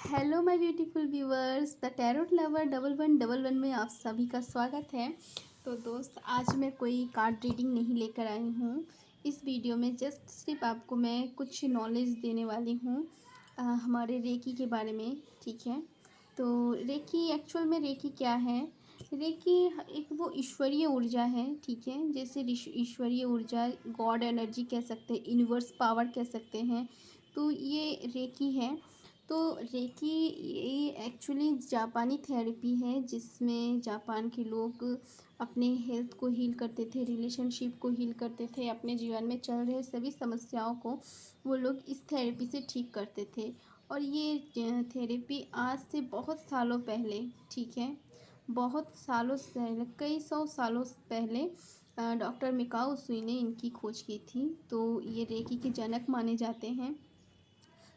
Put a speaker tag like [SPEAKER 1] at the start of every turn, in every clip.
[SPEAKER 1] Hello my beautiful viewers, the tarot lover 1111 में आप सभी का स्वागत है। तो दोस्त, आज मैं कोई कार्ड रीडिंग नहीं लेकर आई हूँ। इस वीडियो में जस्ट सिर्फ आपको मैं कुछ नॉलेज देने वाली हूँ हमारे रेकी के बारे में। ठीक है, तो रेकी एक्चुअल में रेकी क्या है? रेकी एक वो ईश्वरीय ऊर्जा है। ठीक है, जैसे ईश्वरीय ऊर्जा, गॉड एनर्जी कह सकते हैं, यूनिवर्स पावर कह सकते हैं। तो ये रेकी है। तो रेकी ये एक्चुअली जापानी थेरेपी है, जिसमें जापान के लोग अपने हेल्थ को हील करते थे, रिलेशनशिप को हील करते थे, अपने जीवन में चल रहे सभी समस्याओं को वो लोग इस थेरेपी से ठीक करते थे। और ये थेरेपी आज से बहुत सालों पहले, ठीक है, बहुत सालों से पहले, कई सौ सालों से पहले डॉक्टर मिकाओ सुई ने इनकी खोज की थी। तो ये रेकी के जनक माने जाते हैं।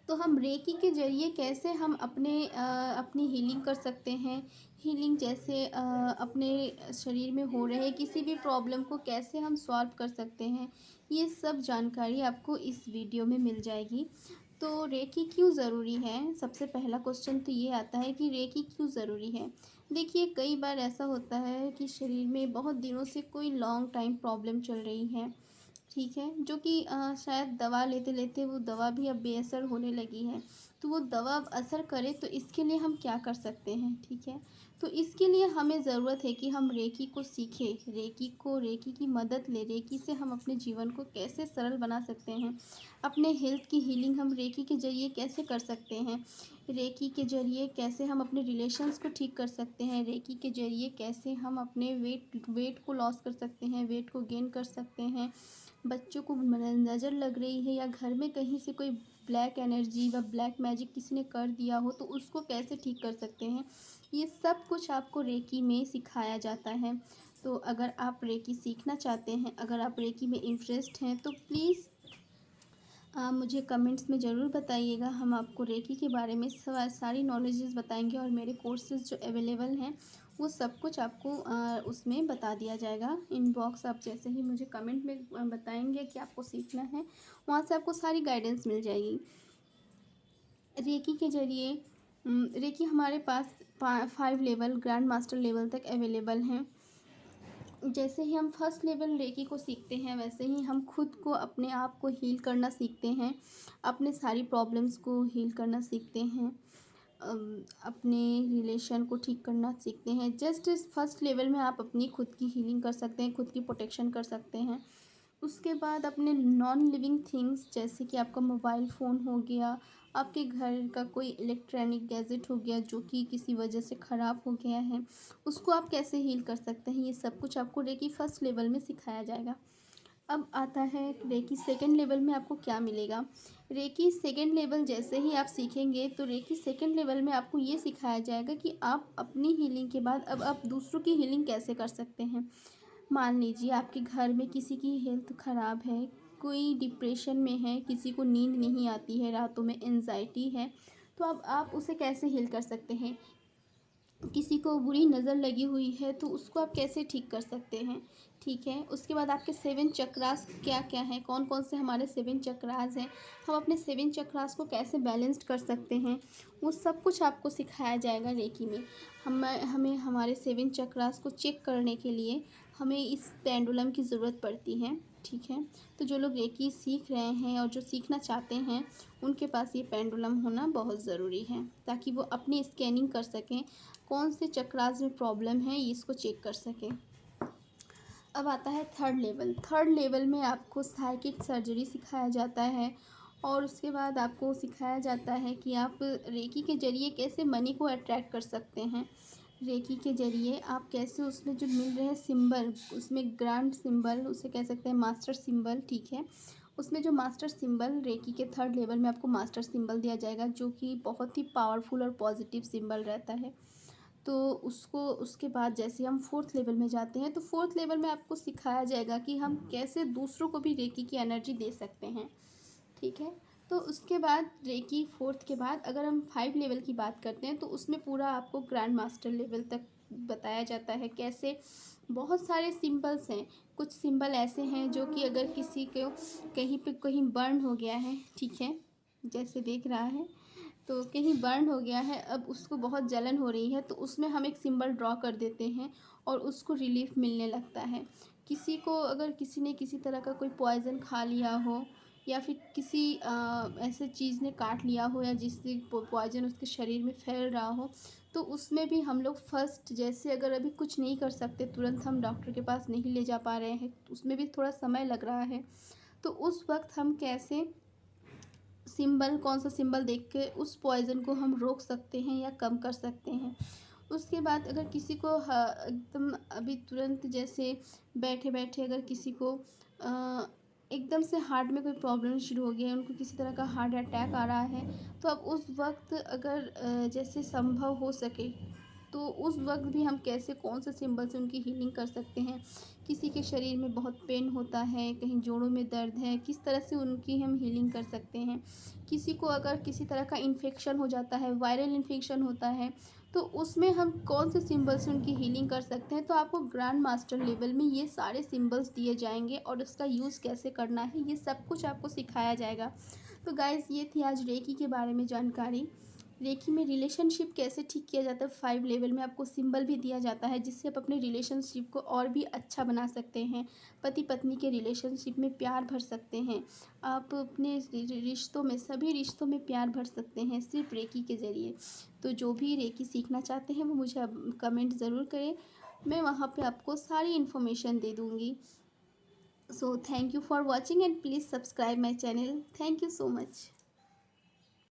[SPEAKER 1] तो हम रेकी के ज़रिए कैसे हम अपनी हीलिंग कर सकते हैं। हीलिंग जैसे अपने शरीर में हो रहे किसी भी प्रॉब्लम को कैसे हम सॉल्व कर सकते हैं, ये सब जानकारी आपको इस वीडियो में मिल जाएगी। तो रेकी क्यों ज़रूरी है? सबसे पहला क्वेश्चन तो ये आता है कि रेकी क्यों ज़रूरी है। देखिए, कई बार ऐसा होता है कि शरीर में बहुत दिनों से कोई लॉन्ग टाइम प्रॉब्लम चल रही है, ठीक है, जो कि शायद दवा लेते लेते वो दवा भी अब बेअसर होने लगी है। तो वो दवा अब असर करे, तो इसके लिए हम क्या कर सकते हैं? ठीक है, तो इसके लिए हमें ज़रूरत है कि हम रेकी को सीखें, रेकी की मदद लें। रेकी से हम अपने जीवन को कैसे सरल बना सकते हैं, अपने हेल्थ की हीलिंग हम रेकी के ज़रिए कैसे कर सकते हैं, रेकी के ज़रिए कैसे हम अपने रिलेशंस को ठीक कर सकते हैं, रेकी के ज़रिए कैसे हम अपने वेट को लॉस कर सकते हैं, वेट को गेन कर सकते हैं, बच्चों को नज़र लग रही है या घर में कहीं से कोई ब्लैक एनर्जी व ब्लैक मैजिक किसी ने कर दिया हो तो उसको कैसे ठीक कर सकते हैं। ये सब कुछ आपको रेकी में सिखाया जाता है। तो अगर आप रेकी सीखना चाहते हैं, अगर आप रेकी में इंटरेस्ट हैं, तो प्लीज़ आप मुझे कमेंट्स में ज़रूर बताइएगा। हम आपको रेकी के बारे में सारी नॉलेजेस बताएंगे और मेरे कोर्सेज़ जो अवेलेबल हैं वो सब कुछ आपको उसमें बता दिया जाएगा। इनबॉक्स आप जैसे ही मुझे कमेंट में बताएंगे कि आपको सीखना है, वहाँ से आपको सारी गाइडेंस मिल जाएगी। रेकी के ज़रिए रेकी हमारे पास 5 लेवल, ग्रैंड मास्टर लेवल तक अवेलेबल हैं। जैसे ही हम फर्स्ट लेवल रेकी को सीखते हैं, वैसे ही हम खुद को, अपने आप को हील करना सीखते हैं, अपने सारी प्रॉब्लम्स को हील करना सीखते हैं, अपने रिलेशन को ठीक करना सीखते हैं। जस्ट इस फर्स्ट लेवल में आप अपनी खुद की हीलिंग कर सकते हैं, खुद की प्रोटेक्शन कर सकते हैं। उसके बाद अपने नॉन लिविंग थिंग्स, जैसे कि आपका मोबाइल फ़ोन हो गया, आपके घर का कोई इलेक्ट्रॉनिक गैजेट हो गया जो कि किसी वजह से ख़राब हो गया है, उसको आप कैसे हील कर सकते हैं, ये सब कुछ आपको रेकी फर्स्ट लेवल में सिखाया जाएगा। अब आता है रेकी सेकंड लेवल में आपको क्या मिलेगा। रेकी सेकंड लेवल जैसे ही आप सीखेंगे, तो रेकी सेकंड लेवल में आपको ये सिखाया जाएगा कि आप अपनी हीलिंग के बाद अब आप दूसरों की हीलिंग कैसे कर सकते हैं। मान लीजिए आपके घर में किसी की हेल्थ ख़राब है, कोई डिप्रेशन में है, किसी को नींद नहीं आती है, रातों में एंजाइटी है, तो अब आप उसे कैसे हील कर सकते हैं। किसी को बुरी नज़र लगी हुई है, तो उसको आप कैसे ठीक कर सकते हैं। ठीक है, उसके बाद आपके 7 चक्रास क्या क्या हैं, कौन कौन से हमारे 7 चक्रास हैं, हम अपने 7 चक्रास को कैसे बैलेंस्ड कर सकते हैं, वो सब कुछ आपको सिखाया जाएगा रेकी में। हमें हमारे 7 चक्रास को चेक करने के लिए हमें इस पेंडुलम की ज़रूरत पड़ती है। ठीक है, तो जो लोग रेकी सीख रहे हैं और जो सीखना चाहते हैं, उनके पास ये पेंडुलम होना बहुत ज़रूरी है, ताकि वो अपनी स्कैनिंग कर सकें, कौन से चक्रास में प्रॉब्लम है, ये इसको चेक कर सकें। अब आता है थर्ड लेवल। थर्ड लेवल में आपको साइकिक सर्जरी सिखाया जाता है, और उसके बाद आपको सिखाया जाता है कि आप रेकी के ज़रिए कैसे मनी को अट्रैक्ट कर सकते हैं। रेकी के ज़रिए आप कैसे उसमें जो मिल रहे हैं सिंबल, उसमें ग्रैंड सिंबल उसे कह सकते हैं, मास्टर सिंबल, ठीक है, उसमें जो मास्टर सिंबल रेकी के थर्ड लेवल में आपको मास्टर सिंबल दिया जाएगा, जो कि बहुत ही पावरफुल और पॉजिटिव सिंबल रहता है। तो उसको, उसके बाद जैसे हम फोर्थ लेवल में जाते हैं, तो फोर्थ लेवल में आपको सिखाया जाएगा कि हम कैसे दूसरों को भी रेकी की एनर्जी दे सकते हैं। ठीक है, तो उसके बाद रेकी फोर्थ के बाद अगर हम 5 लेवल की बात करते हैं, तो उसमें पूरा आपको ग्रैंड मास्टर लेवल तक बताया जाता है। कैसे, बहुत सारे सिंबल्स हैं। कुछ सिंबल ऐसे हैं जो कि अगर किसी को कहीं पे कहीं बर्न हो गया है, ठीक है, जैसे देख रहा है, तो कहीं बर्न हो गया है, अब उसको बहुत जलन हो रही है, तो उसमें हम एक सिंबल ड्रॉ कर देते हैं और उसको रिलीफ मिलने लगता है। किसी को अगर किसी ने किसी तरह का कोई पॉइज़न खा लिया हो या फिर किसी ऐसे चीज़ ने काट लिया हो या जिससे पॉइज़न उसके शरीर में फैल रहा हो, तो उसमें भी हम लोग फर्स्ट जैसे अगर अभी कुछ नहीं कर सकते, तुरंत हम डॉक्टर के पास नहीं ले जा पा रहे हैं, तो उसमें भी थोड़ा समय लग रहा है, तो उस वक्त हम कैसे सिंबल कौन सा सिंबल देख के उस पॉइज़न को हम रोक सकते हैं या कम कर सकते हैं। उसके बाद अगर किसी को एकदम अभी तुरंत जैसे बैठे-बैठे अगर किसी को एकदम से हार्ट में कोई प्रॉब्लम शुरू हो गया है, उनको किसी तरह का हार्ट अटैक आ रहा है, तो अब उस वक़्त अगर जैसे संभव हो सके, तो उस वक़्त भी हम कैसे कौन से सिंबल से उनकी हीलिंग कर सकते हैं। किसी के शरीर में बहुत पेन होता है, कहीं जोड़ों में दर्द है, किस तरह से उनकी हम हीलिंग कर सकते हैं। किसी को अगर किसी तरह का इन्फेक्शन हो जाता है, वायरल इन्फेक्शन होता है, तो उसमें हम कौन से सिंबल से उनकी हीलिंग कर सकते हैं। तो आपको ग्रैंड मास्टर लेवल में ये सारे सिंबल्स दिए जाएंगे और उसका यूज़ कैसे करना है, ये सब कुछ आपको सिखाया जाएगा। तो गाइज़, ये थी आज रेकी के बारे में जानकारी। रेकी में रिलेशनशिप कैसे ठीक किया जाता है, 5 लेवल में आपको सिंबल भी दिया जाता है जिससे आप अपने रिलेशनशिप को और भी अच्छा बना सकते हैं। पति पत्नी के रिलेशनशिप में प्यार भर सकते हैं, आप अपने रिश्तों में, सभी रिश्तों में प्यार भर सकते हैं सिर्फ रेकी के ज़रिए। तो जो भी रेकी सीखना चाहते हैं वो मुझे अब कमेंट ज़रूर करें, मैं वहाँ पे आपको सारी इन्फॉर्मेशन दे दूँगी। So thank you for watching and please subscribe my channel. Thank you so much.